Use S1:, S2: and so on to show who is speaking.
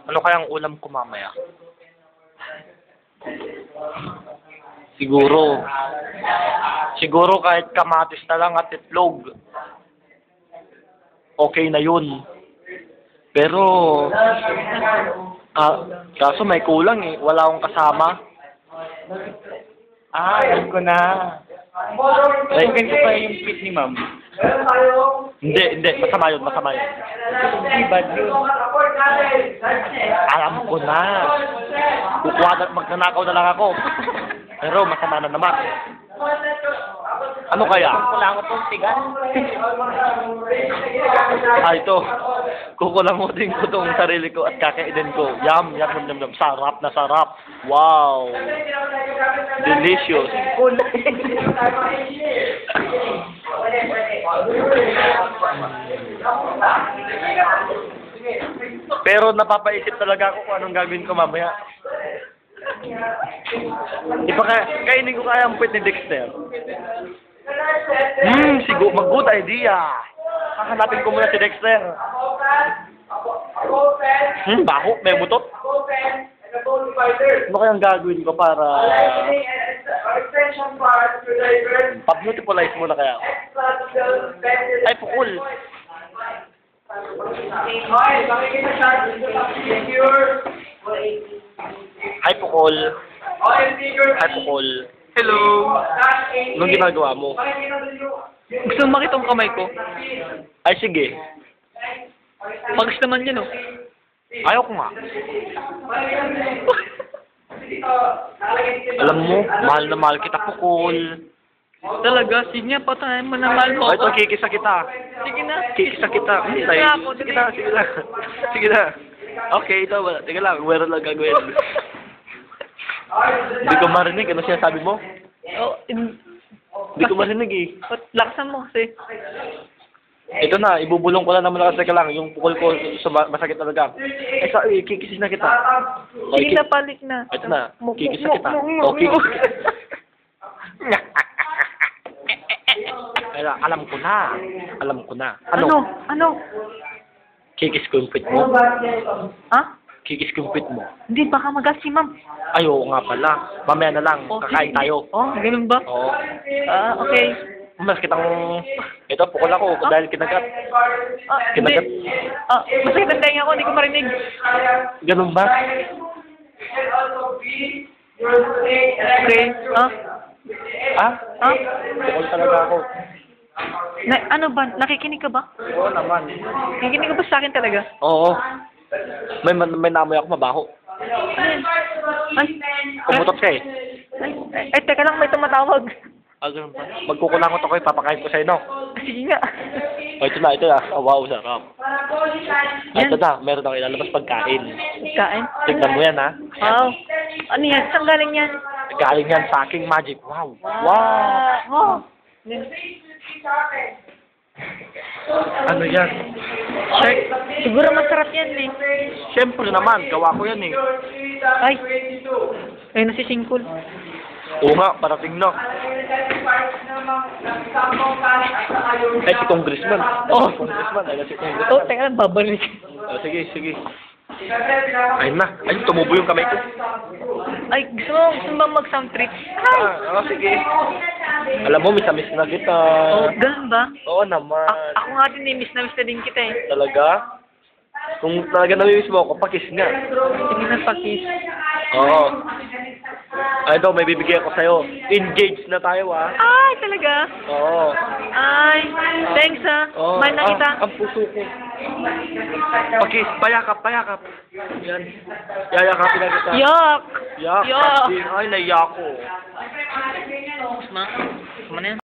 S1: Ano kayang ulam ko mamaya? Siguro kahit kamatis na lang at itlog. Okay na yun. Pero, kaso may kulang eh. Wala akong kasama.
S2: Alam ko na.
S1: Ay,
S2: Ganito pa yung pit ni ma'am.
S1: hindi. Masama yun.
S2: Hindi bad yun.
S1: Alam ko na. Kukuha na, magnanakaw na lang ako. Pero masama na naman. Ano kaya?
S2: Wala ko tong tigan.
S1: Ito. Kukulamutin ko tong sarili ko at kakainin ko. Yum. Sarap na sarap. Wow. Delicious.
S2: Cool.
S1: Pero napapaisip talaga ako kung anong gagawin ko mamaya. Di ba kainin ko kaya ang puwet ni Dexter? Siguro, good idea. Hahanapin ko muna si Dexter. Baho, may butot. Ano kayang gagawin ko para pa-beautifulize muna kaya ako? Ay, pukul. Ay, pukul.
S2: Hello.
S1: Anong ginagawa mo?
S2: Gusto mo makita ang kamay ko?
S1: Ay, sige.
S2: Pagis naman yan, oh.
S1: Ayaw ko nga. Alam mo, mahal na mahal kita, pukul.
S2: Talaga? Sige nga, patayin mo na mahal mo
S1: Ay, ito,
S2: ako.
S1: kikisa kita.
S2: Sige na.
S1: Kikisa kita.
S2: Sige
S1: Tay.
S2: na ako,
S1: Sige na. Sige na. Okay, ito. Teka lang, meron lang gagawin. Hindi ko marinig. Ano siya sabi mo?
S2: Oh,
S1: Hindi ko marinig eh.
S2: Laksan mo kasi.
S1: Ito na, ibubulong ko na naman lang. Teka lang, yung pukul ko masakit talaga. Kikisis na kita.
S2: Sige na, palik na.
S1: Ito na, kikisa kita. Okay. Alam ko na.
S2: Ano?
S1: Kikis ko yung pit mo.
S2: Ha?
S1: Kikis ko yung pit mo.
S2: Hindi, baka magas si ma'am.
S1: Ay, oo nga pala. Mamaya na lang, kakain tayo.
S2: Oh, ganun ba?
S1: Oo.
S2: Okay.
S1: Mas kitang... Ito, pukul ako dahil kinagat. Kinagat.
S2: Hindi. Masakit ang tenga ko, hindi ko marinig.
S1: Ganun ba?
S2: Okay.
S1: Pukul talaga ako.
S2: Ano ba? Nakikinig ka ba?
S1: Oo naman.
S2: Nakikinig ka ba sa akin talaga?
S1: Oo. May namoy ako mabaho.
S2: Ay,
S1: Pumutot ka eh.
S2: ay, teka lang, may tumatawag.
S1: Ganun ba? Magkukulangot ako eh, papakain ko sa'yo, no?
S2: Sige nga.
S1: Ito na. Wow, sarap.
S2: Yan.
S1: Ito na, meron ako ilalabas pagkain.
S2: Kain?
S1: Tignan mo yan, ha?
S2: Wow. Ano yan? Saan galing yan?
S1: Galing yan sa aking magic. Wow.
S2: Wow.
S1: Ano yan?
S2: Check. Siguro masarap yan eh.
S1: Siyempre naman, gawa ko yan eh.
S2: Ay. Ay, nasisingkol.
S1: Oo nga, parating na. Ay, si Congressman.
S2: Oh.
S1: Si Congressman. Ay, si Congressman.
S2: Oh, teka lang, babalik.
S1: Sige. Ayun na. Ayun, tumubo yung kamay ko.
S2: Ay, gusto mo ba mag-sound trip?
S1: Sige. Alam mo, miss na kita.
S2: Oh, ganun ba?
S1: Oo naman.
S2: Ako nga din eh, miss na din kita eh.
S1: Talaga? Kung talaga namimiss mo ako, pakis nga.
S2: Sige na, pakis.
S1: Oo. Ay, ito, may bibigay ako sa'yo. Engaged na tayo, ah.
S2: Ay, talaga?
S1: Oo.
S2: Ay, thanks ah.
S1: Oo.
S2: Mahal na kita.
S1: Ang puso ko. Pakis, payakap. Yan. Yayakapin na kita.
S2: Yak!
S1: Yak.
S2: Yak!
S1: Ay, naiyak ko.
S2: Ma, na yan.